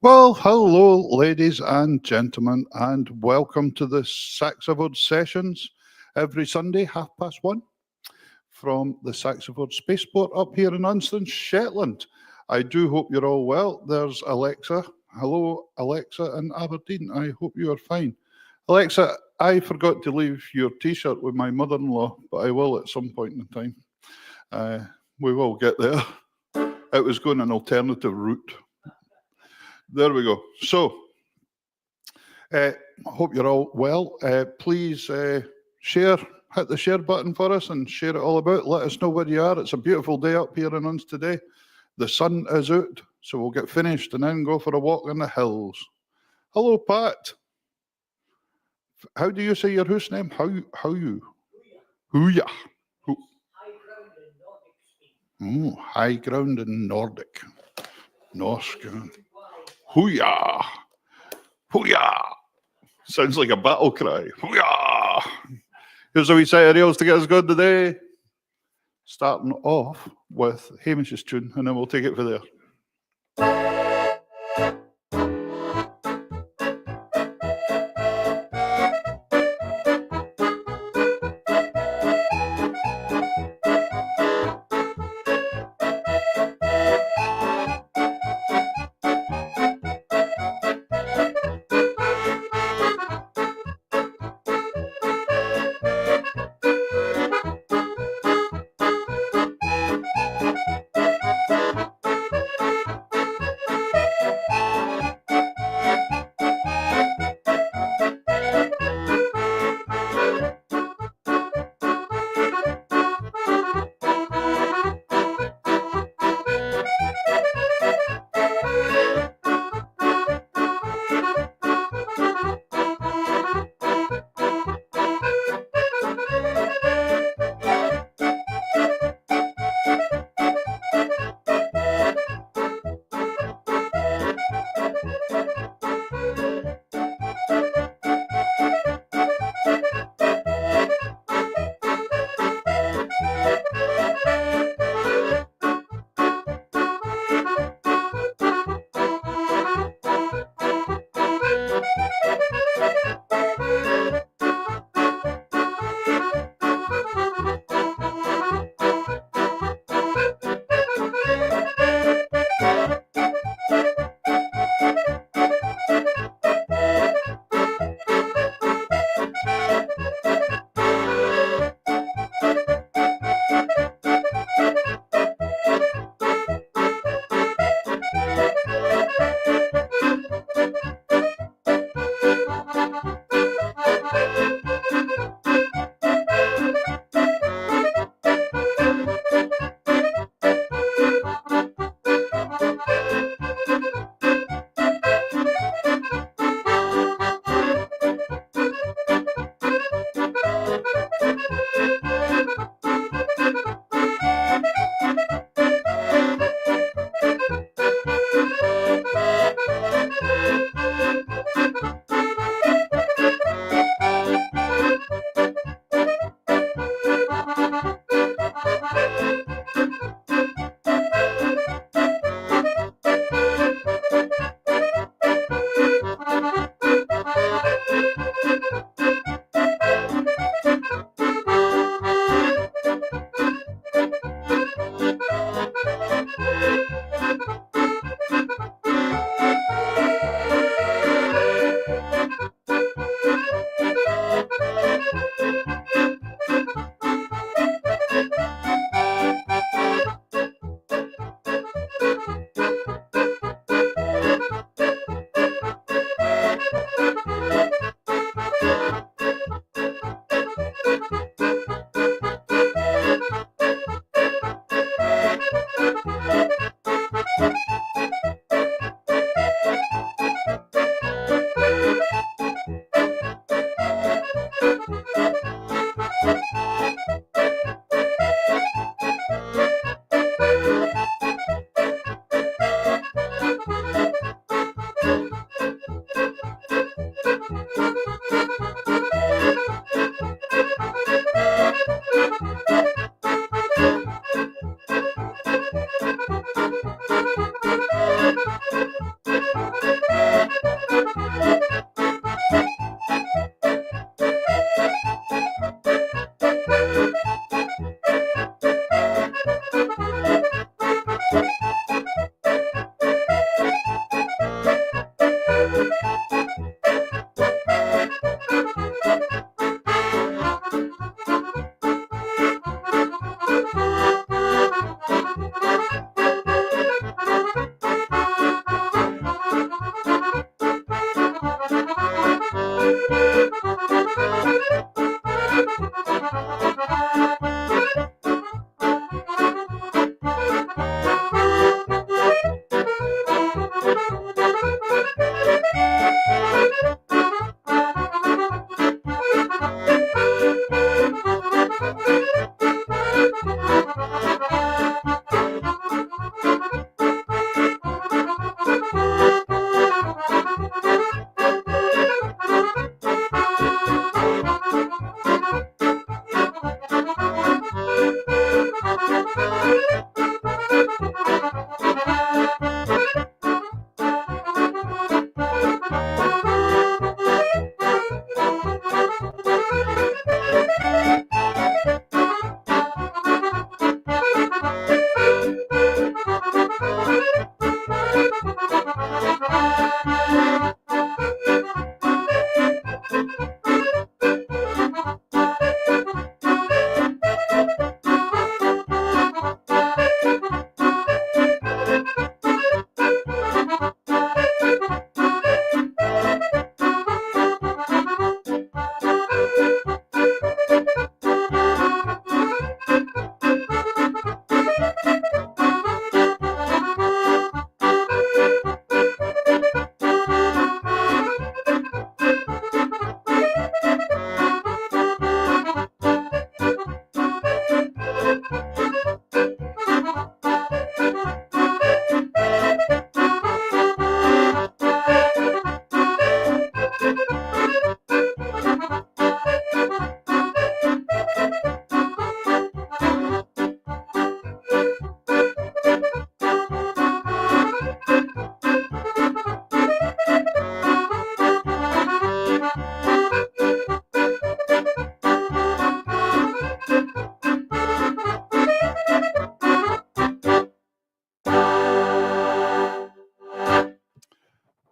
Well, hello, ladies and gentlemen, and welcome to the SaxaVord Sessions every Sunday, 1:30, from the SaxaVord Spaceport up here in Unston, Shetland. I do hope you're all well. There's Alexa. Hello, Alexa in Aberdeen. I hope you are fine. Alexa, I forgot to leave your T-shirt with my mother-in-law, but I will at some point in time. We will get there. It was going an alternative route. There we go. So, hope you're all well. Please share, hit the share button for us and share it all about. Let us know where you are. It's a beautiful day up here in Uns today. The sun is out, so we'll get finished and then go for a walk in the hills. Hello, Pat. How do you say your host name? How you? Hooya. High ground in Nordic. Norsk. Hooya! Hooya! Sounds like a battle cry. Hooya! Here's a wee set of reels to get us going today. Starting off with Hamish's tune, and then we'll take it from there.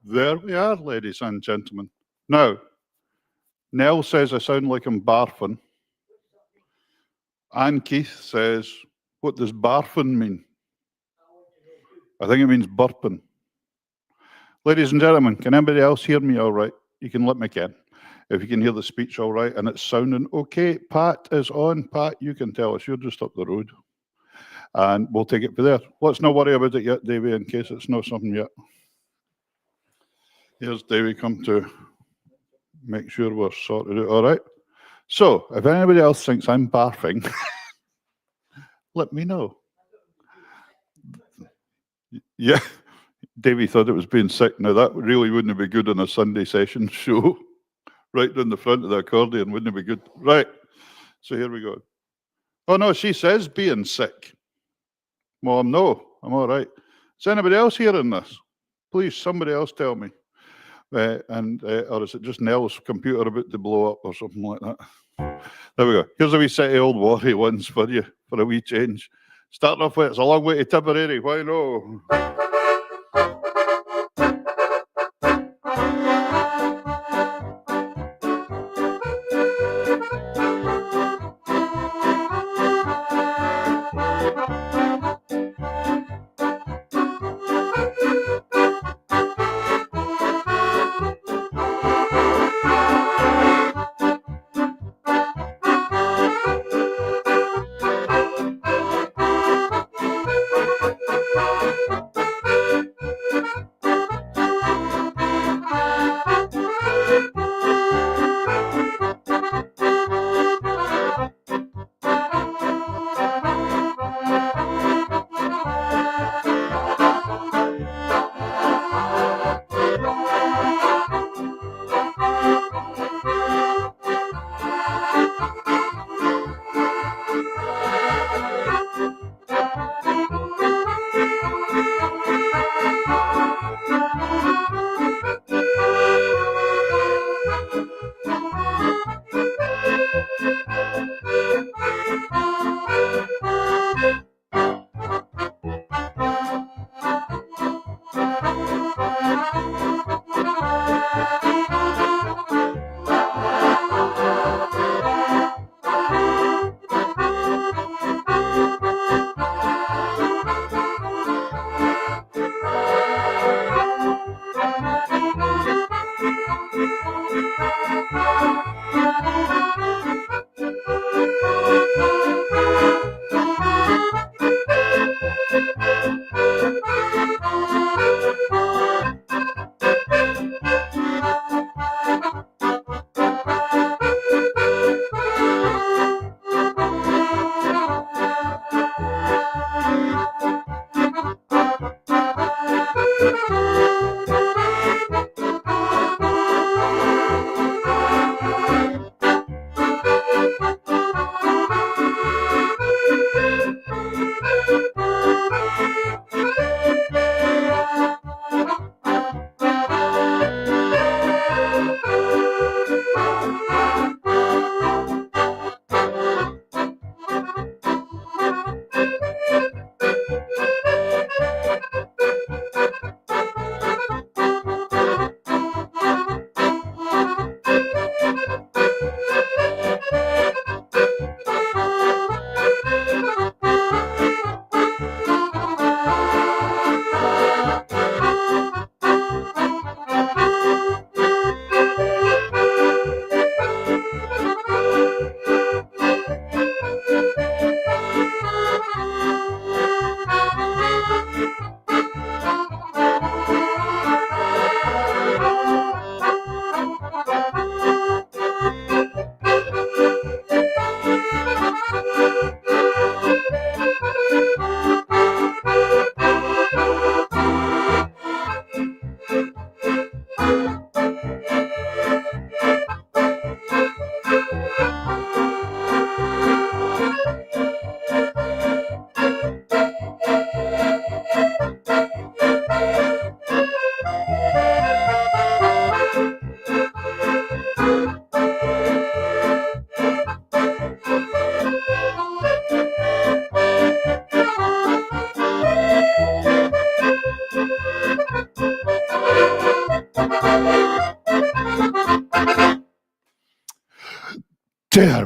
There we are, ladies and gentlemen. Now, Nell says I sound like I'm barfing. Anne Keith says, what does barfing mean? I think it means burping. Ladies and gentlemen, can anybody else hear me all right? You can let me in. If you can hear the speech all right and it's sounding okay, Pat is on. Pat, you can tell us. You're just up the road. And we'll take it from there. Let's not worry about it yet, Davey, in case it's not something yet. Here's Davey come to make sure we're sorted out all right. So, if anybody else thinks I'm barfing, let me know. Yeah, Davey thought it was being sick. Now, that really wouldn't be good on a Sunday session show. Right down the front of the accordion, wouldn't it be good? Right, so here we go. Oh, no, she says being sick. Well, I'm all right. Is anybody else hearing this? Please, somebody else tell me. Or is it just Nell's computer about to blow up or something like that? There we go. Here's a wee set of old worry ones for you, for a wee change. Starting off with, it's a long way to Tipperary, why no?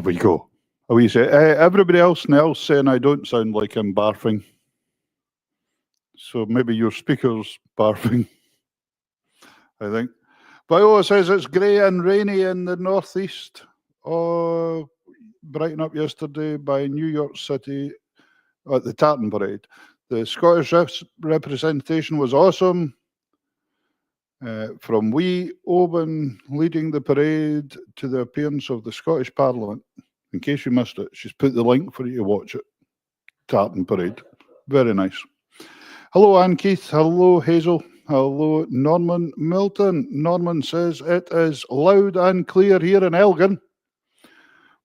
we go. We say, everybody else saying I don't sound like I'm barfing. So maybe your speaker's barfing, I think. Viola says it's grey and rainy in the northeast. Oh, brighten up yesterday by New York City at the Tartan Parade. The Scottish representation was awesome. From wee Oban leading the parade to the appearance of the Scottish Parliament. In case you missed it, she's put the link for you to watch it. Tartan Parade. Very nice. Hello, Anne Keith. Hello, Hazel. Hello, Norman Milton. Norman says it is loud and clear here in Elgin.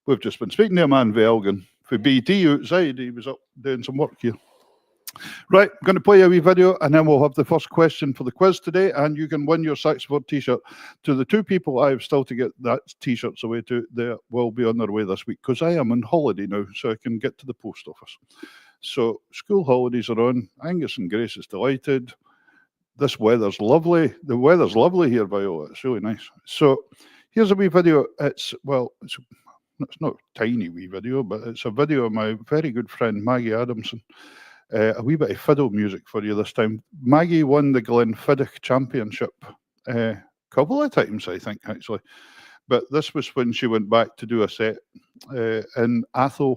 We've just been speaking to a man for Elgin. For BT outside, he was up doing some work here. Right, I'm going to play a wee video and then we'll have the first question for the quiz today, and you can win your SaxaVord t-shirt. To the two people I have still to get that t-shirts away to, they will be on their way this week because I am on holiday now, so I can get to the post office. So school holidays are on. Angus and Grace is delighted. This weather's lovely. The weather's lovely here, Viola. It's really nice. So here's a wee video. It's not a tiny wee video, but it's a video of my very good friend Maggie Adamson. A wee bit of fiddle music for you this time. Maggie won the Glenfiddich Championship a couple of times, I think, actually. But this was when she went back to do a set in Atholl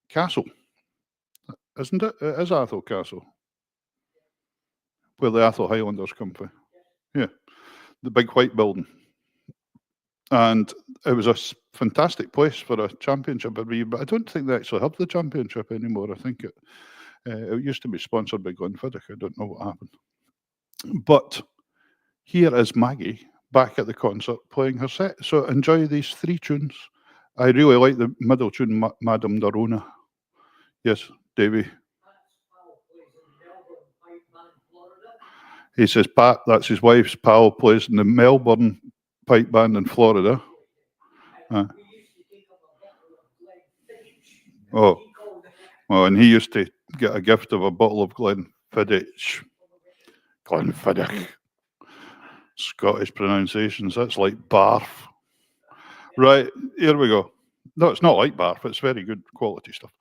Castle. Isn't it? It is Atholl Castle. Where the Atholl Highlanders come from. Yeah. The big white building. And it was a fantastic place for a championship, but I don't think they actually have the championship anymore. I think it used to be sponsored by Glenfiddich. I don't know what happened. But here is Maggie back at the concert playing her set. So enjoy these three tunes. I really like the middle tune, Madame Dorona. Yes, Davey. He says, Pat, that's his wife's pal, plays in the Melbourne pipe band in Florida. Oh, and he used to get a gift of a bottle of Glenfiddich. Scottish pronunciations, that's like barf. Right, here we go. No, it's not like barf, it's very good quality stuff.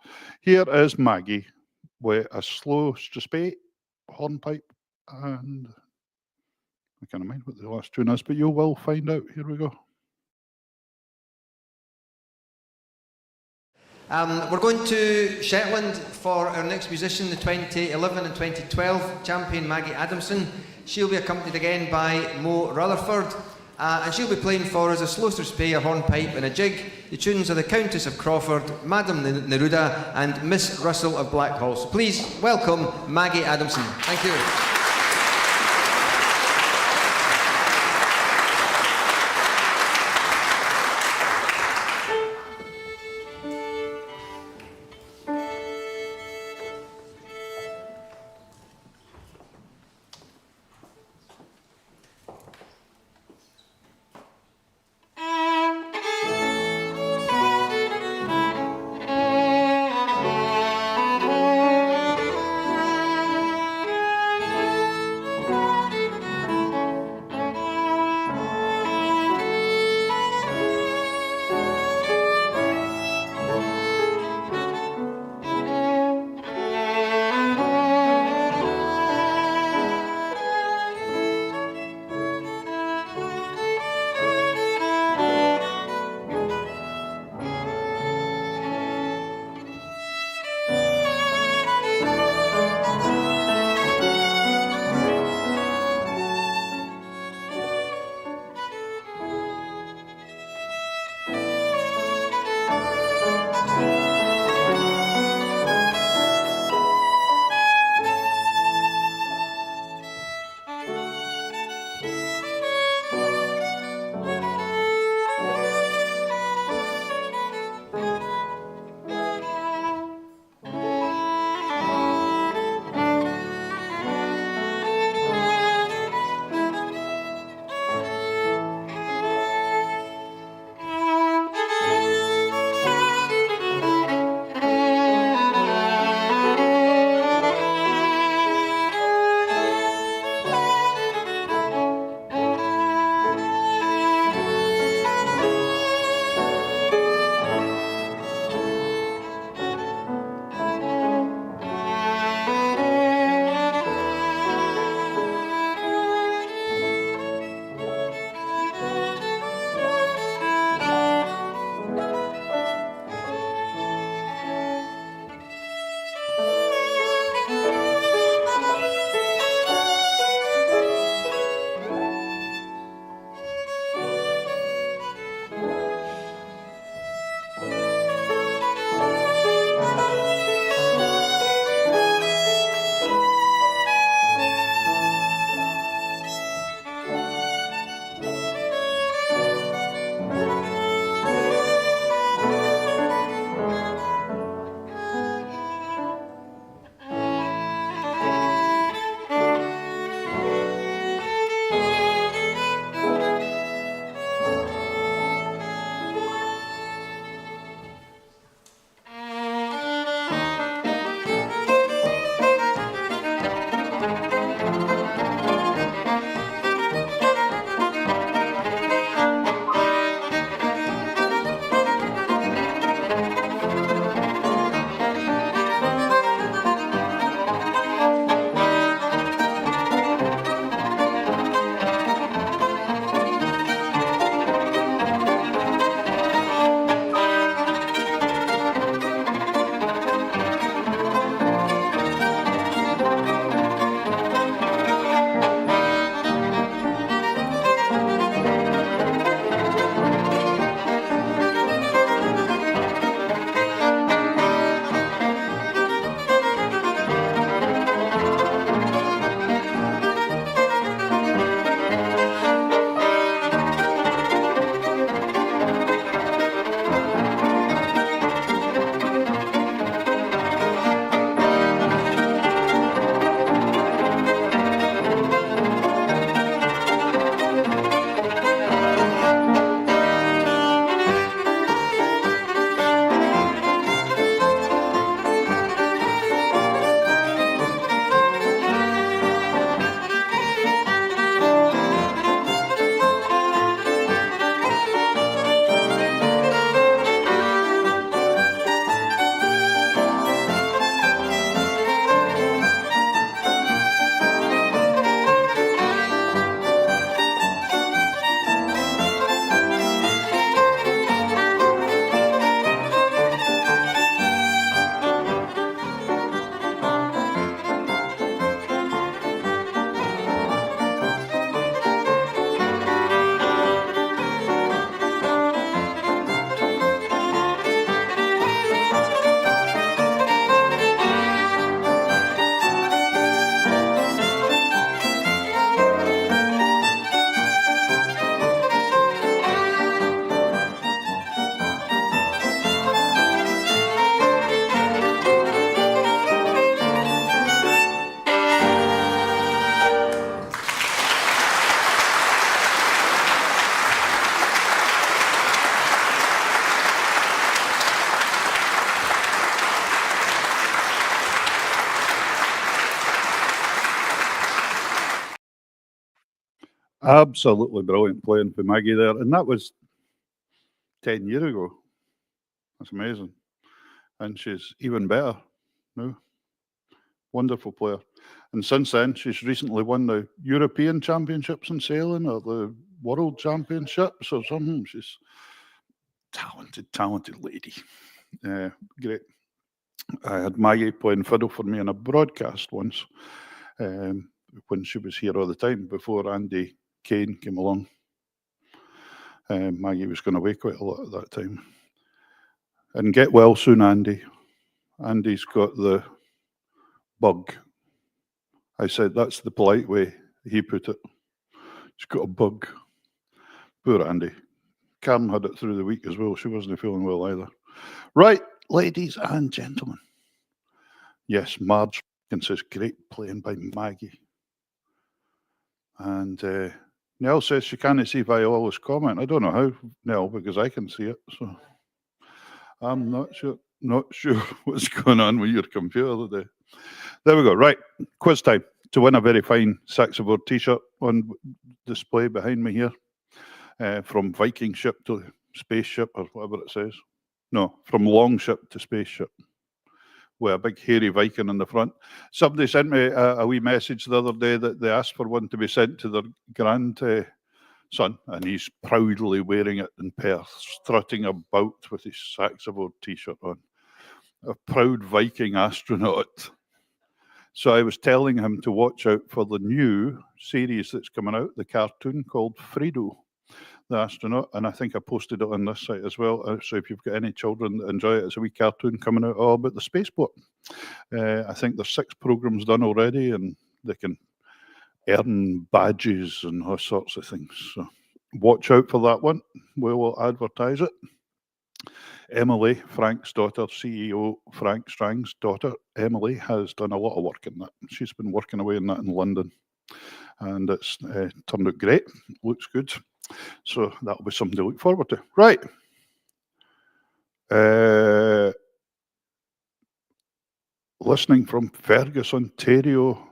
Here is Maggie with a slow strathspey, hornpipe, and I can't mind what the last tune is, but you will find out. Here we go. We're going to Shetland for our next musician, the 2011 and 2012 champion Maggie Adamson. She'll be accompanied again by Mo Rutherford, and she'll be playing for us a slow strathspey, a hornpipe and a jig. The tunes are the Countess of Crawford, Madame Neruda and Miss Russell of Blackhall. So please welcome Maggie Adamson. Thank you. Absolutely brilliant playing for Maggie there. And that was 10 years ago. That's amazing. And she's even better now. Wonderful player. And since then, she's recently won the European Championships in sailing or the World Championships or something. She's talented lady. Great. I had Maggie playing fiddle for me in a broadcast once when she was here all the time before Andy Kane came along. Maggie was going away quite a lot at that time. And get well soon, Andy. Andy's got the bug. I said that's the polite way he put it. He's got a bug. Poor Andy. Karen had it through the week as well. She wasn't feeling well either. Right, ladies and gentlemen. Yes, Marge says great playing by Maggie. And Nell says she can't see Viola's comment. I don't know how, Nell, because I can see it. So I'm not sure what's going on with your computer today. There we go. Right, quiz time. To win a very fine SaxaVord t-shirt on display behind me here, from Viking ship to spaceship or whatever it says. No, from longship to spaceship, with a big hairy Viking in the front. Somebody sent me a wee message the other day that they asked for one to be sent to their grandson, and he's proudly wearing it in Perth, strutting about with his SaxaVord t-shirt on. A proud Viking astronaut. So I was telling him to watch out for the new series that's coming out, the cartoon called Fredo, the astronaut, and I think I posted it on this site as well. So if you've got any children that enjoy it, it's a wee cartoon coming out all about the Spaceport. I think there's 6 programs done already, and they can earn badges and all sorts of things. So watch out for that one. We will advertise it. Emily, Frank's daughter, CEO Frank Strang's daughter, Emily, has done a lot of work in that. She's been working away in that in London, and it's turned out great. Looks good. So that'll be something to look forward to. Right. Listening from Fergus, Ontario,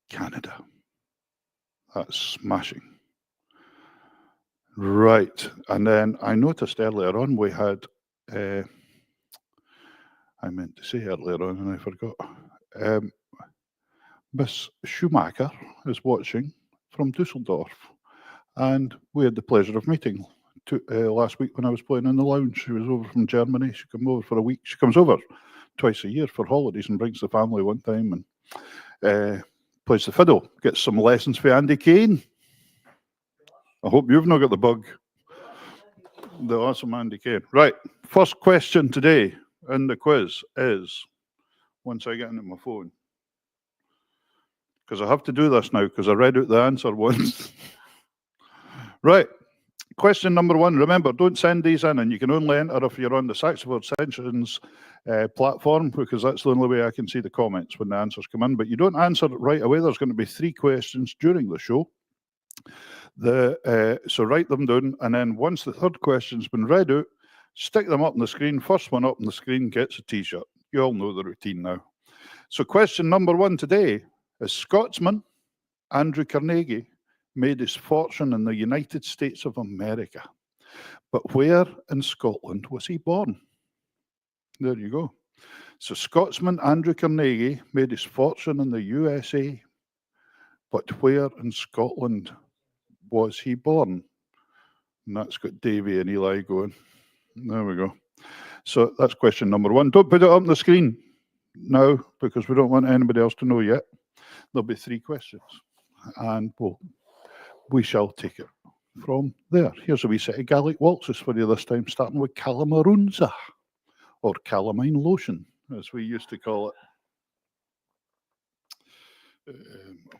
Canada. That's smashing. Right. And then I noticed earlier on we had, I meant to say earlier on and I forgot. Miss Schumacher is watching from Dusseldorf. And we had the pleasure of meeting last week when I was playing in the lounge. She was over from Germany. She came over for a week. She comes over twice a year for holidays and brings the family one time and plays the fiddle. Gets some lessons for Andy Kane. I hope you've not got the bug. The awesome Andy Kane. Right, first question today in the quiz is, once I get into my phone, because I have to do this now because I read out the answer once. Right, question number 1. Remember, don't send these in, and you can only enter if you're on the SaxaVord Sessions platform, because that's the only way I can see the comments when the answers come in. But you don't answer it right away. There's going to be 3 questions during the show. So write them down, and then once the 3rd question's been read out, stick them up on the screen. First one up on the screen gets a t-shirt. You all know the routine now. So question number 1 today is, Scotsman Andrew Carnegie made his fortune in the United States of America, but where in Scotland was he born? There you go. So Scotsman Andrew Carnegie made his fortune in the USA, but where in Scotland was he born? And that's got Davy and Eli going. There we go. So that's question number 1. Don't put it up on the screen now, because we don't want anybody else to know yet. There'll be 3 questions, and we shall take it from there. Here's a wee set of Gaelic waltzes for you this time, starting with Calamarunza, or calamine lotion, as we used to call it. I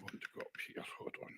want to go up here. Hold on.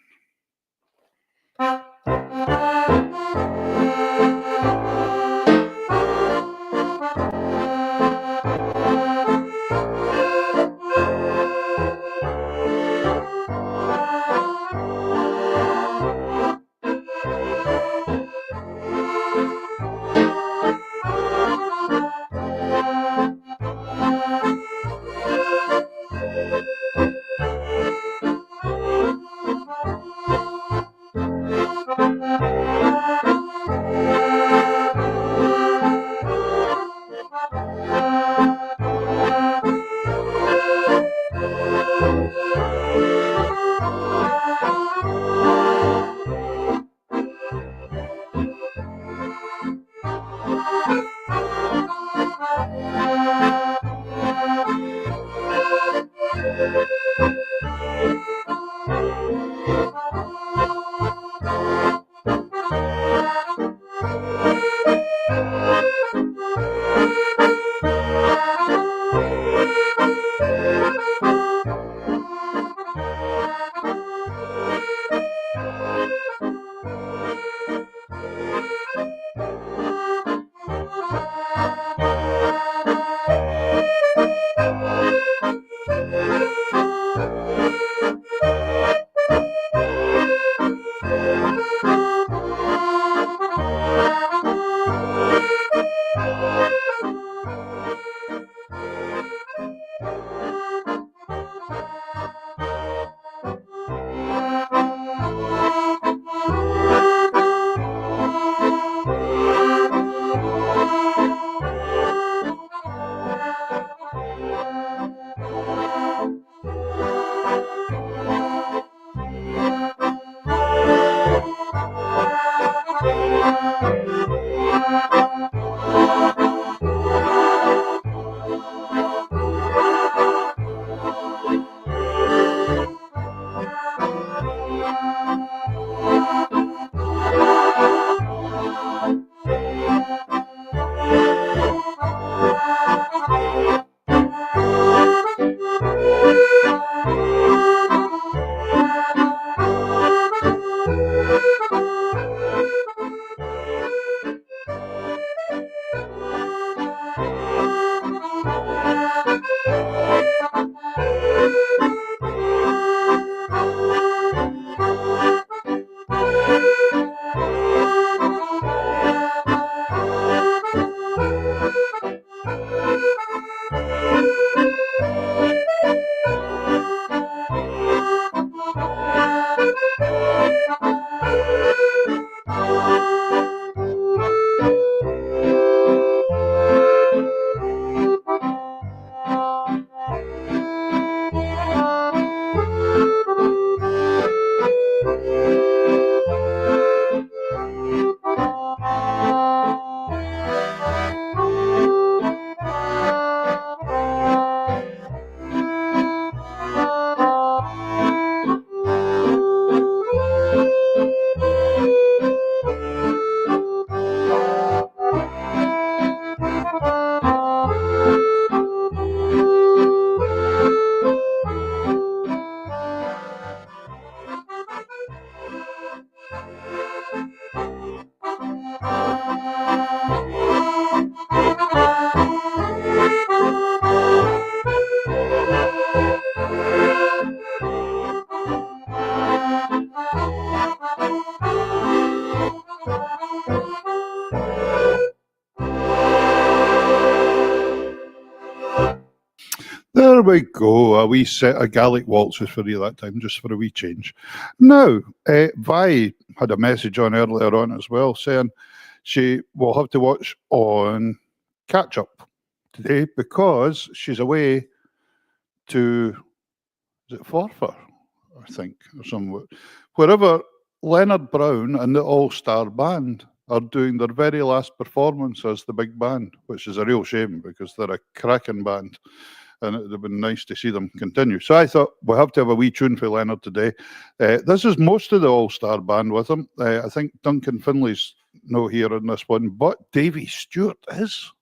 we go. A wee set of Gaelic waltzes for you that time, just for a wee change. Now, Vi had a message on earlier on as well, saying she will have to watch on catch up today because she's away to, is it Forfar, I think, or somewhere, wherever Leonard Brown and the All-Star Band are doing their very last performance as the big band, which is a real shame because they're a cracking band and it would have been nice to see them continue. So I thought we'll have to have a wee tune for Leonard today. This is most of the All-Star Band with him. I think Duncan Finley's no here in this one, but Davy Stewart is.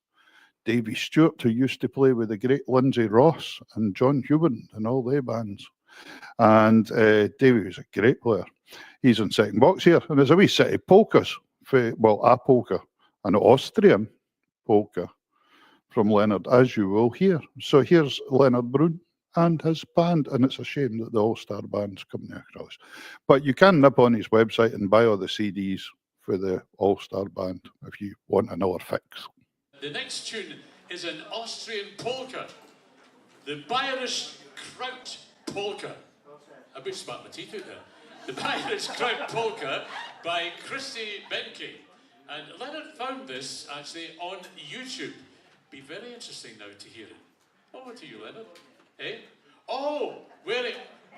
Davy Stewart, who used to play with the great Lindsay Ross and John Human and all their bands. And Davy was a great player. He's in second box here, and there's a wee set of polkas, well, a polka, an Austrian polka from Leonard, as you will hear. So here's Leonard Brun and his band, and it's a shame that the All-Star Band's coming across. But you can nip on his website and buy all the CDs for the All-Star Band if you want another fix. The next tune is an Austrian polka, the Bayerisch Kraut polka. A bit smart my teeth out there. The Bayerisch Kraut polka by Christy Benke. And Leonard found this actually on YouTube. Be very interesting now to hear it. Over to you, Leonard. Eh? Oh,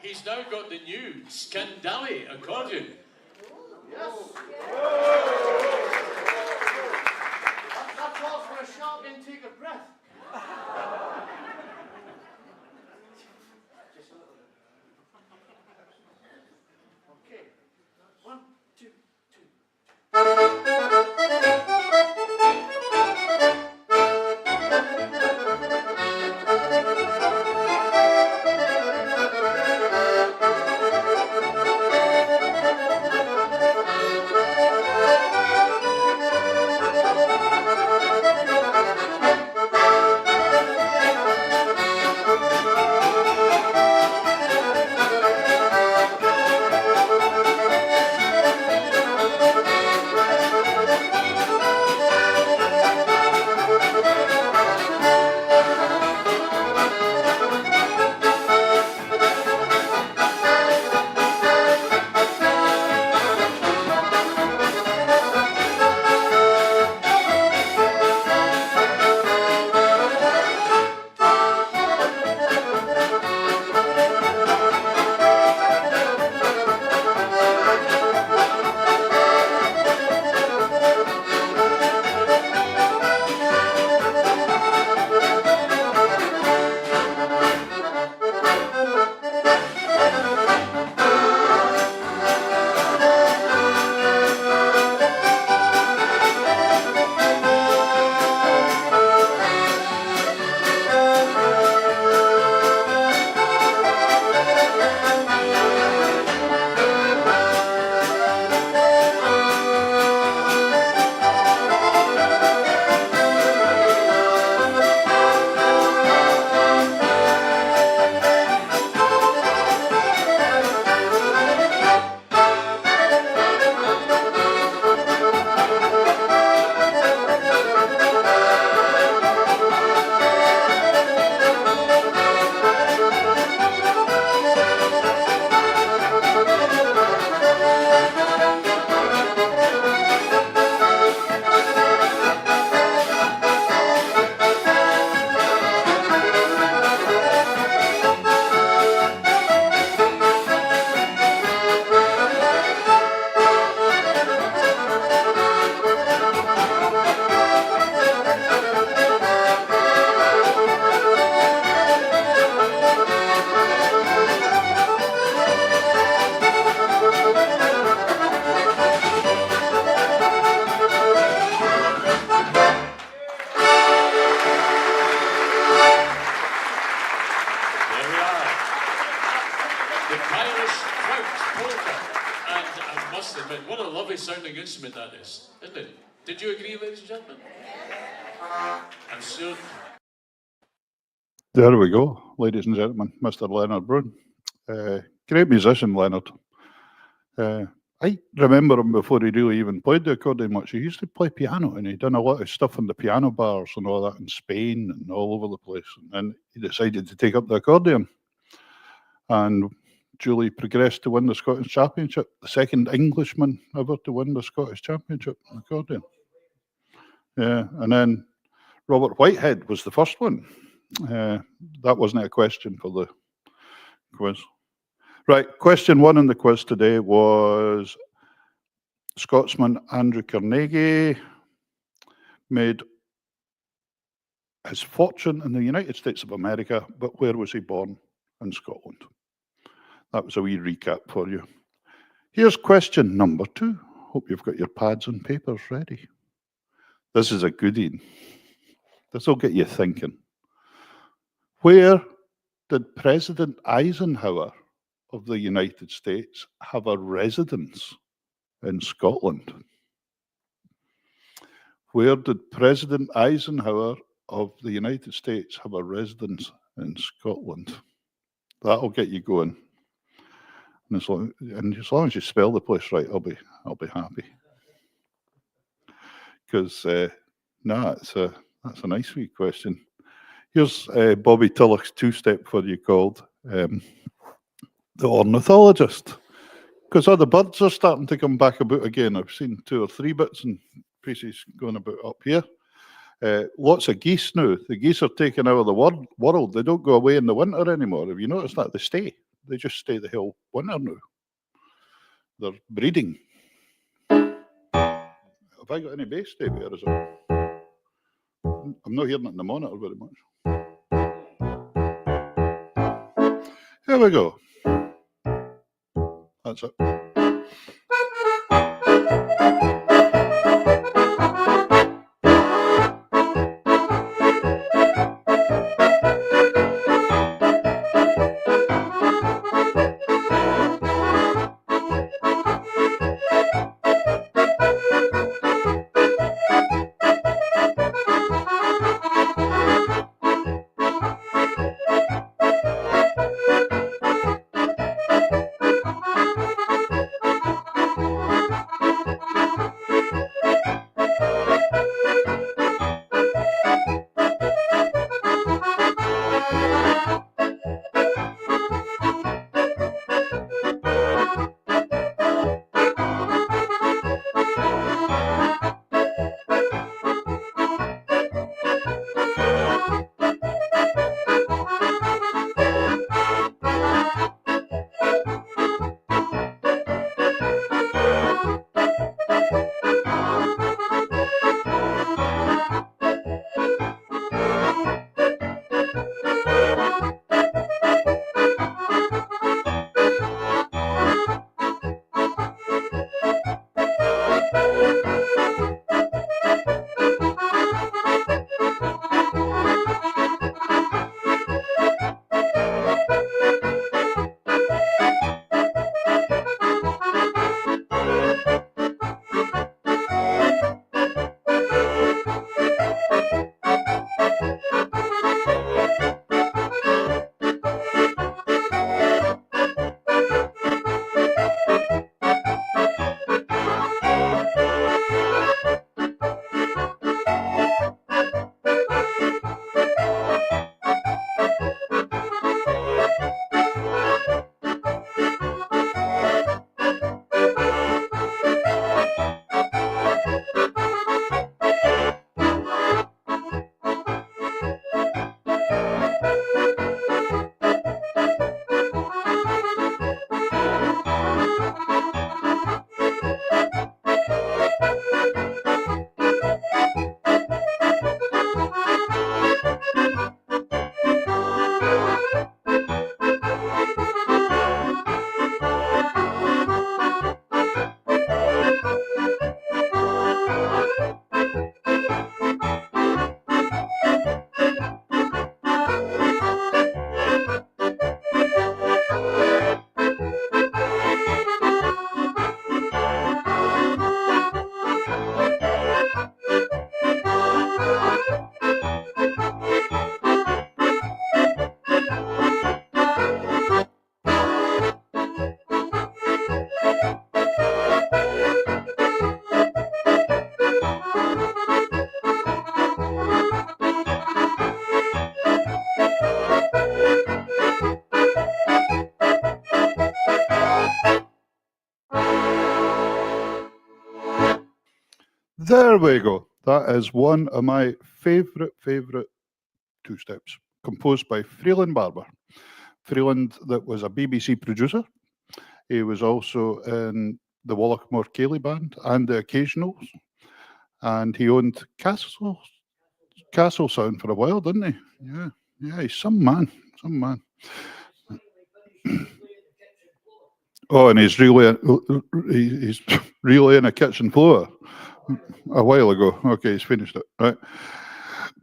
he's now got the new Scandali accordion. Yes. That calls for a sharp intake of breath. Just a little bit. Okay. 1, 2, sounding instrument that is, isn't it? Did you agree, ladies and gentlemen? I'm sure. There we go, ladies and gentlemen, Mr. Leonard Brun. Great musician, Leonard. I remember him before he really even played the accordion much. He used to play piano, and he'd done a lot of stuff in the piano bars and all that in Spain and all over the place. And then he decided to take up the accordion. And Julie progressed to win the Scottish Championship, the second Englishman ever to win the Scottish Championship in accordion. Yeah, and then Robert Whitehead was the first one. That wasn't a question for the quiz. Right, question one in the quiz today was Scotsman Andrew Carnegie made his fortune in the United States of America, but where was he born? In Scotland. That was a wee recap for you. Here's question number 2. Hope you've got your pads and papers ready. This is a goodie. This will get you thinking. Where did President Eisenhower of the United States have a residence in Scotland? Where did President Eisenhower of the United States have a residence in Scotland? That'll get you going. And as long as you spell the place right, I'll be happy. Because that's a nice wee question. Here's Bobby Tulloch's 2-step for you called the ornithologist. Because all the birds are starting to come back about again. I've seen 2 or 3 bits and pieces going about up here. Lots of geese now. The geese are taken out of the world. They don't go away in the winter anymore. Have you noticed that? They stay. They just stay the whole winter now. They're breeding. Have I got any bass tape here? Is it? I'm not hearing it in the monitor very much. Here we go. That's it. There we go. That is one of my favourite two-steps, composed by Freeland Barber. Freeland, that was a BBC producer. He was also in the Wallackmore Cayley Band and the Occasionals. And he owned Castle Sound for a while, didn't he? Yeah, he's some man. Oh, and he's really in a kitchen floor a while ago. Okay, he's finished it. Right.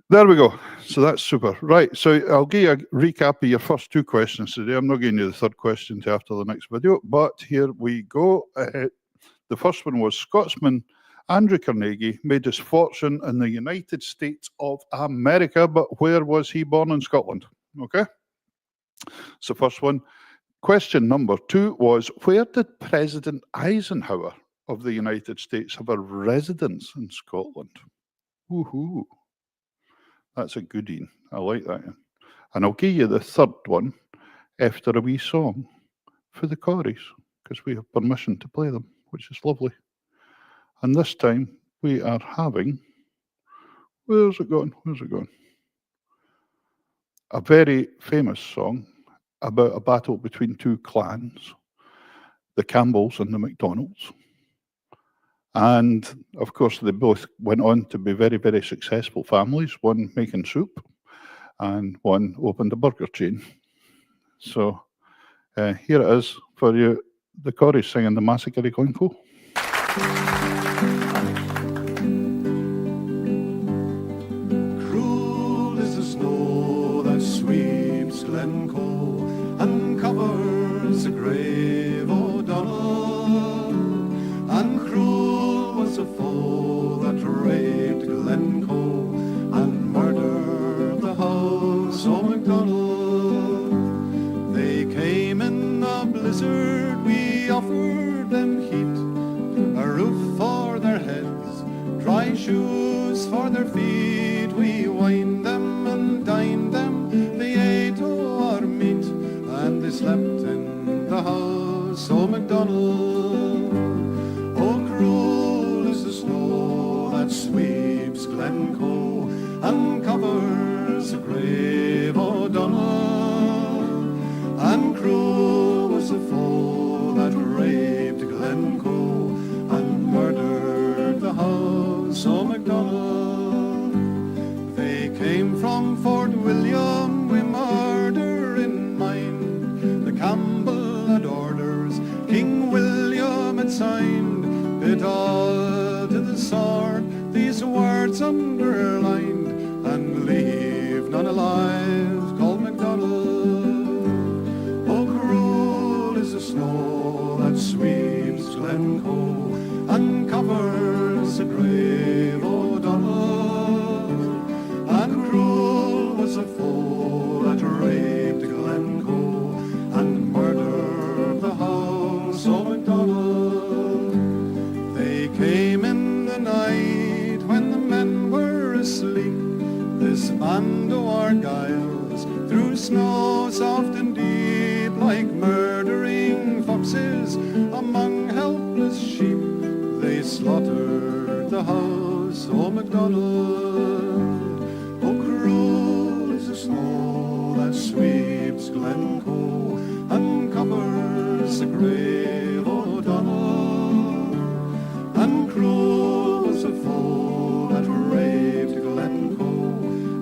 There we go. So that's super. Right. So I'll give you a recap of your first two questions today. I'm not giving you the third question till after the next video, but here we go. The first one was Scotsman Andrew Carnegie made his fortune in the United States of America, but where was he born in Scotland? Okay. So first one. Question number two was, where did President Eisenhower of the United States have a residence in Scotland? Woohoo. That's a goodie. I like that. And I'll give you the third one after a wee song for the Corries, because we have permission to play them, which is lovely. And this time we are having, where's it gone? A very famous song about a battle between two clans, the Campbells and the MacDonalds. And of course, they both went on to be very, very successful families, one making soup and one opened a burger chain. So here it is for you, the Corries singing the Massacre of Glencoe. Cruel is the snow that sweeps Glencoe and covers the grave O'Donnell, and cruel was the foe that raped Glencoe and murdered the house o' MacDonald. They came in a blizzard, we offered them heat, a roof for their heads, dry shoes for their feet. We wined them and dined them, they ate our meat, and they slept in the house o' MacDonald. Oh, cruel is the snow that sweeps Glencoe and covers the grave O'Donnell, and cruel was the foe that raped Glencoe and murdered the house o' MacDonald. They came from Fort William with murder in mind. The Campbell had orders King William had signed. Put all to the sword, these words underlined, and leave none alive called MacDonald. Oh, cruel is the snow that sweeps Glencoe and covers the grave O'Donnell, and cruel was the foe that raped Glencoe and murdered the house o' MacDonald. They came in the night when the men were asleep, this band o' Argyles, through snow soft and deep, like murdering foxes among helpless sheep. They slaughtered the house o' MacDonald. Oh, cruel is the snow that sweeps Glencoe and covers the grave O'Donnell, and cruel was the foe that raped Glencoe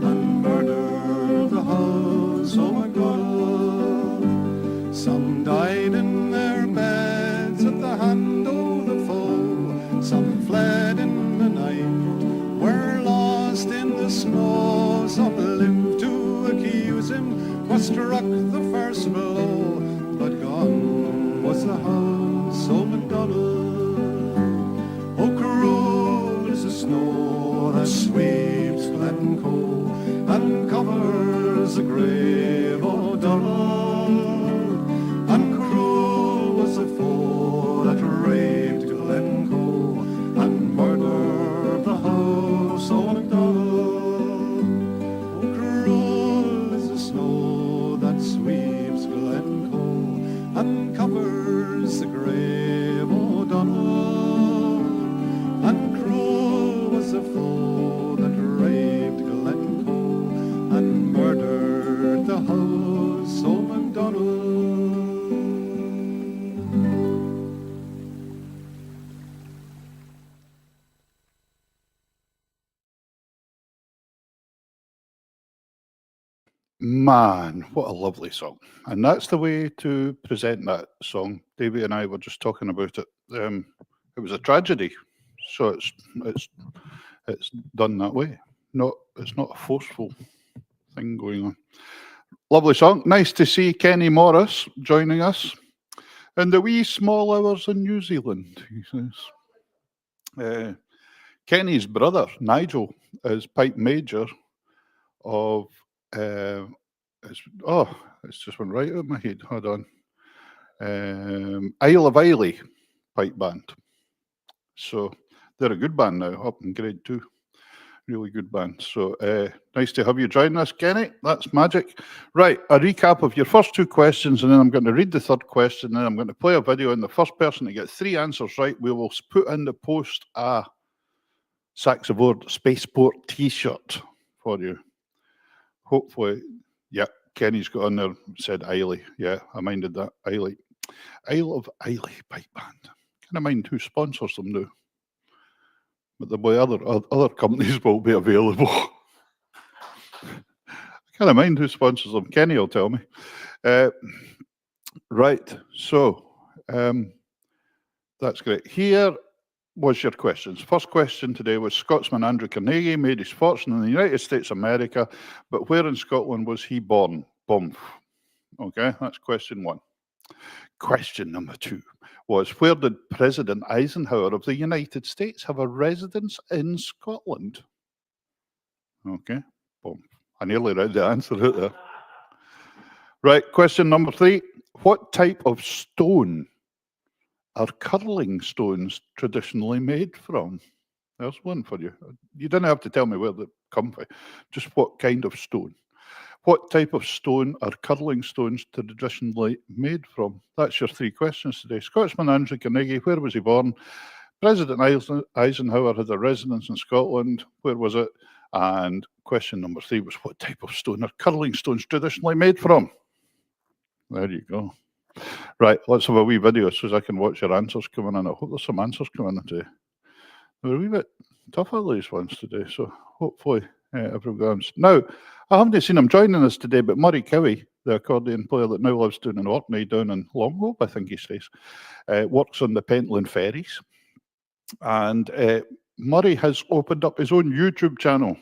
and murdered the house o' MacDonald. Some died in their beds at the hand o' the foe, some fled in the night, were lost in the snow, some lived to accuse him, was struck the first blow, but gone was the house o' MacDonald. Oh, cruel is the snow that sweeps Glencoe and covers the grave O'Donnell, and cruel was the foe that raped Glencoe and murdered the house o' MacDonald. Oh, cruel is the snow that sweeps Glencoe and covers the grave O'Donnell, Man, what a lovely song. And that's the way to present that song. Davey and I were just talking about it. It was a tragedy. So it's done that way. It's not a forceful thing going on. Lovely song. Nice to see Kenny Morris joining us in the wee small hours in New Zealand, he says. Kenny's brother, Nigel, is pipe major of it's just went right out of my head. Hold on. Isle of Islay pipe band. So they're a good band now, up in grade 2. Really good band. So nice to have you join us, Kenny. That's magic. Right, a recap of your first 2 questions, and then I'm going to read the third question, and then I'm going to play a video, and the first person to get 3 answers right, we will put in the post a SaxaVord Spaceport t-shirt for you. Hopefully, yeah, Kenny's got on there, said Islay. Yeah, I minded that. Islay. Isle of Islay pipe band. Kind of mind who sponsors them now. But the way other companies will be available. I kind of mind who sponsors them. Kenny will tell me. Right, so that's great. Here was your questions. First question today was Scotsman Andrew Carnegie made his fortune in the United States of America, but where in Scotland was he born? Boom. Okay, that's question 1. Question number 2 was, where did President Eisenhower of the United States have a residence in Scotland? Okay, boom. I nearly read the answer out there. Right, question number 3. What type of stone are curling stones traditionally made from? There's one for you. You don't have to tell me where they come from, just what kind of stone. What type of stone are curling stones traditionally made from? That's your 3 questions today. Scotsman Andrew Carnegie, where was he born? President Eisenhower had a residence in Scotland. Where was it? And question number 3 was, what type of stone are curling stones traditionally made from? There you go. Right, let's have a wee video so as I can watch your answers coming in. I hope there's some answers coming in today. They're a wee bit tougher, these ones today, so hopefully everyone's. Now, I haven't seen him joining us today, but Murray Cowie, the accordion player that now lives down in Orkney, down in Longhope, I think he stays, works on the Pentland ferries. And Murray has opened up his own YouTube channel.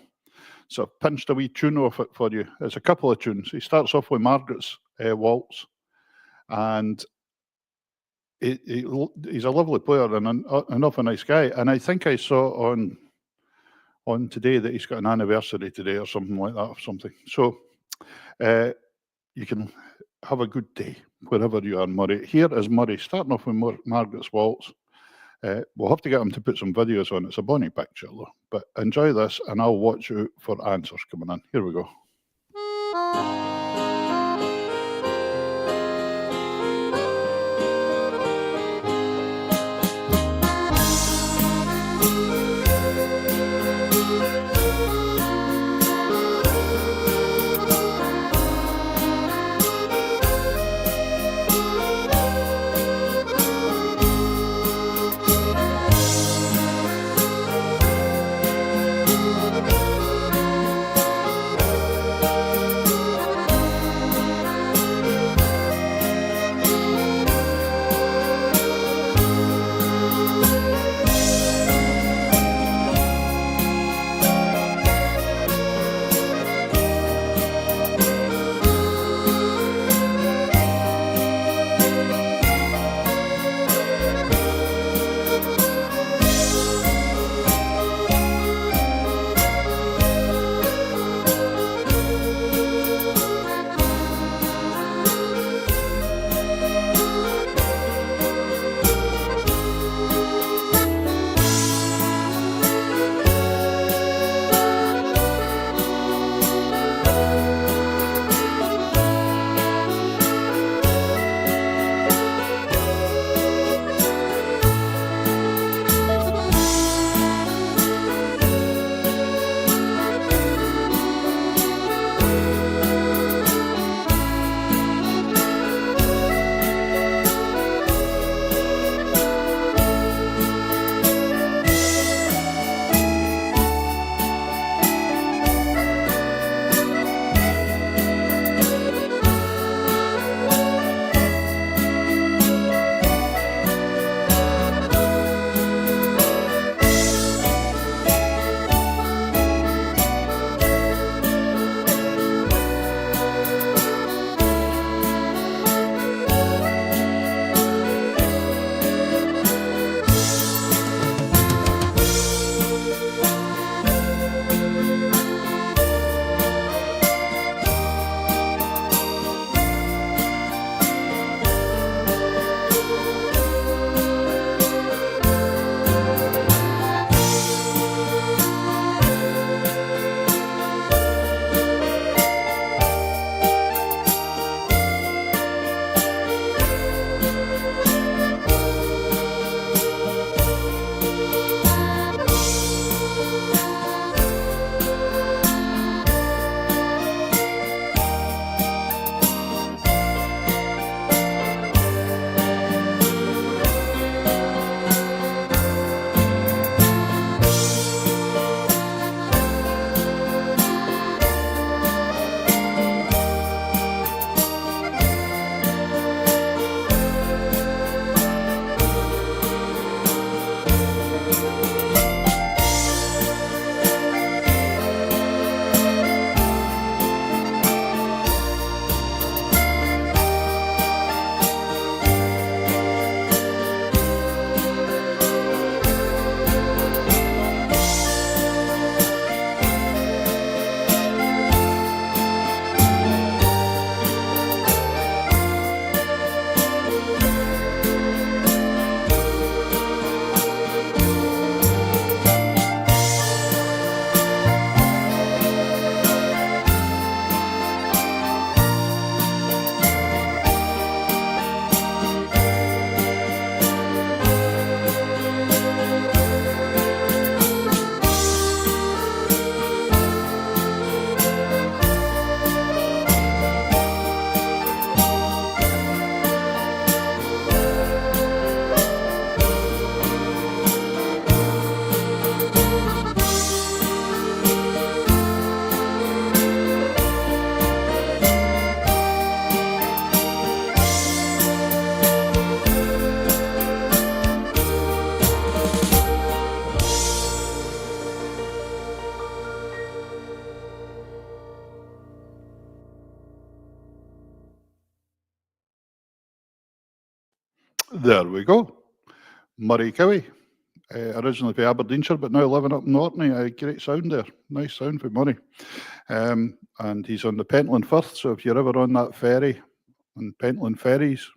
So I've pinched a wee tune off it for you. There's a couple of tunes. He starts off with Margaret's Waltz. And he's a lovely player and an awful nice guy. And I think I saw on today that he's got an anniversary today or something like that or something. So you can have a good day wherever you are, Murray. Here is Murray, starting off with Margaret's Waltz. We'll have to get him to put some videos on. It's a bonny picture though. But enjoy this and I'll watch you for answers coming in. Here we go. There we go. Murray Cowie. Originally from Aberdeenshire, but now living up in Orkney. Great sound there. Nice sound for Murray. And he's on the Pentland Firth, so if you're ever on that ferry, on Pentland ferries,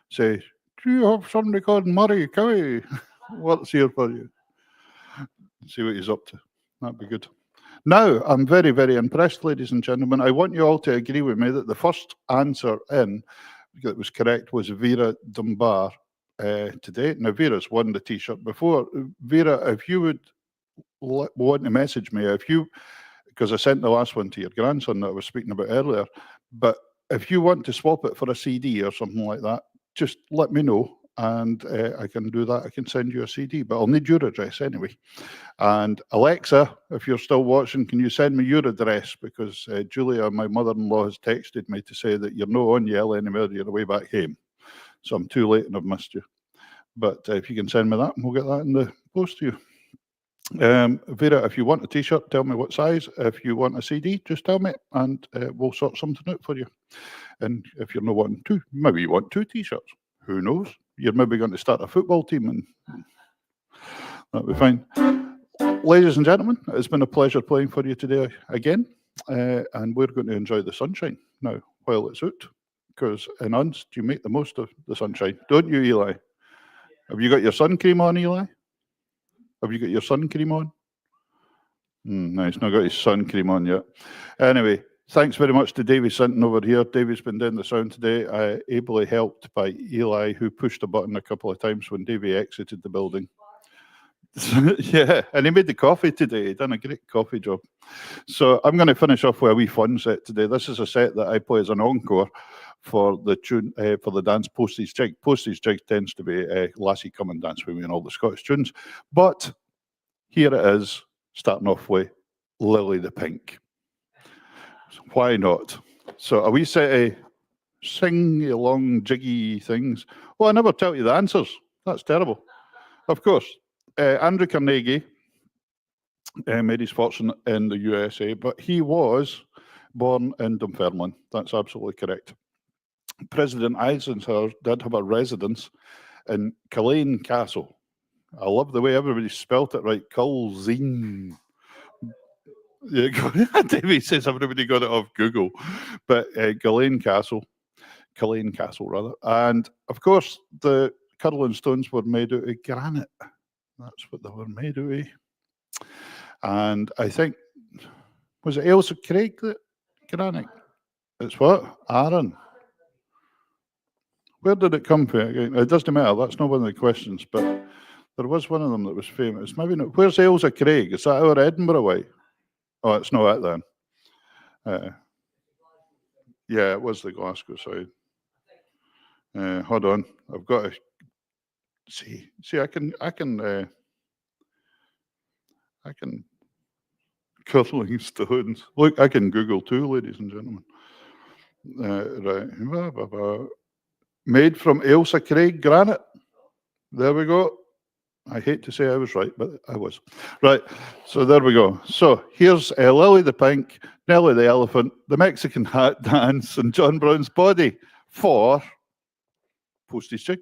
say, do you have somebody called Murray Cowie? What's here for you? See what he's up to. That'd be good. Now, I'm very, very impressed, ladies and gentlemen. I want you all to agree with me that the first answer in that was correct was Vera Dunbar today. Now, Vera's won the T-shirt before. Vera, if you would want to message me, because I sent the last one to your grandson that I was speaking about earlier, but if you want to swap it for a CD or something like that, just let me know, and I can do that. I can send you a CD, but I'll need your address anyway. And Alexa, if you're still watching, can you send me your address? Because Julia, my mother-in-law, has texted me to say that you're not on Yell anymore, you're away back home. So I'm too late and I've missed you. But if you can send me that, we'll get that in the post to you. Vera, if you want a T-shirt, tell me what size. If you want a CD, just tell me, and we'll sort something out for you. And if you're not wanting two, maybe you want 2 T-shirts. Who knows? You're maybe going to start a football team, and that'll be fine. Ladies and gentlemen, it's been a pleasure playing for you today again, and we're going to enjoy the sunshine now while it's out, because in Unst you make the most of the sunshine, don't you, Eli? Have you got your sun cream on, Eli? Have you got your sun cream on? No, he's not got his sun cream on yet. Anyway, thanks very much to Davey Sinton over here. Davey's been doing the sound today, ably helped by Eli, who pushed a button a couple of times when Davey exited the building. Yeah, and he made the coffee today. He done a great coffee job. So I'm going to finish off with a wee fun set today. This is a set that I play as an encore for the tune, for the dance Postage Jig. Postage Jig tends to be Lassie Come and Dance With Me and all the Scottish tunes. But here it is, starting off with Lily the Pink. So why not? So a wee set of sing-along jiggy things. Well, I never tell you the answers. That's terrible. Of course, Andrew Carnegie made his fortune in the USA, but he was born in Dunfermline. That's absolutely correct. President Eisenhower did have a residence in Culzean Castle. I love the way everybody spelt it right. Culzean. Yeah, David says everybody got it off Google. But Culzean Castle rather. And of course, the curling stones were made out of granite. That's what they were made out of. And I think, was it Ailsa Craig that granite? It's what? Aaron. Where did it come from? It doesn't matter. That's not one of the questions. But there was one of them that was famous. Maybe not. Where's Ailsa Craig? Is that our Edinburgh way? Oh, it's not it then. Yeah, it was the Glasgow side. Hold on. I've got to see. I can curling stones. Look, I can Google too, ladies and gentlemen. Right. Made from Ailsa Craig granite. There we go. I hate to say I was right, but I was. Right, so there we go. So here's Lily the Pink, Nelly the Elephant, the Mexican Hat Dance, and John Brown's Body for Postage Jig.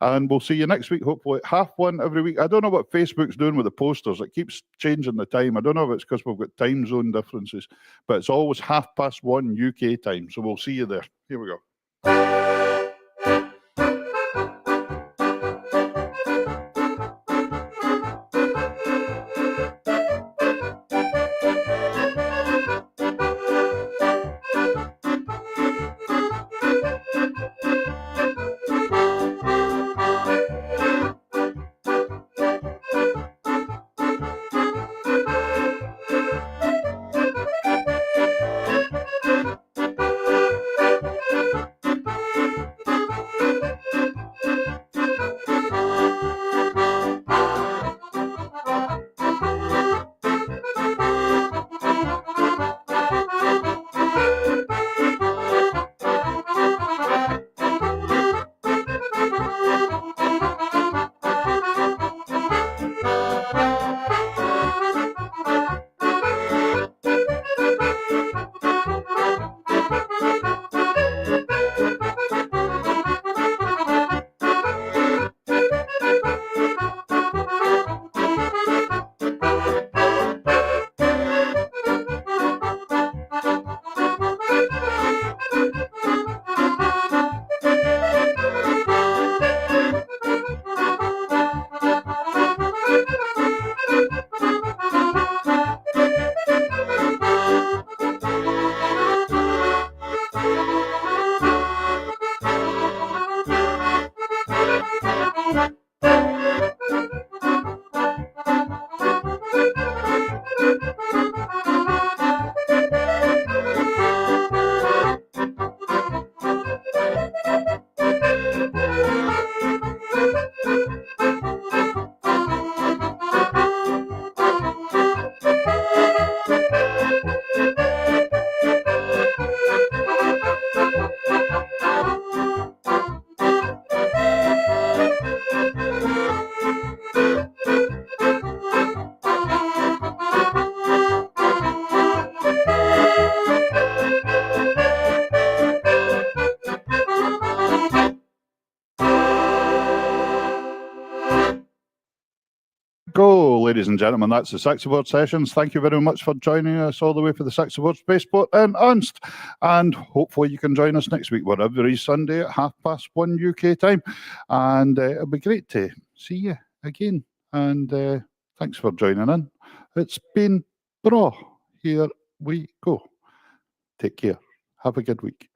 And we'll see you next week, hopefully, 1:30 every week. I don't know what Facebook's doing with the posters. It keeps changing the time. I don't know if it's because we've got time zone differences, but it's always 1:30 UK time. So we'll see you there. Here we go. Go, ladies and gentlemen, that's the SaxaVord Sessions. Thank you very much for joining us all the way for the SaxaVord Spaceport in Ernst. And hopefully you can join us next week. We're every Sunday at 1:30 UK time. And it'll be great to see you again. And thanks for joining in. It's been Bra. Here we go. Take care. Have a good week.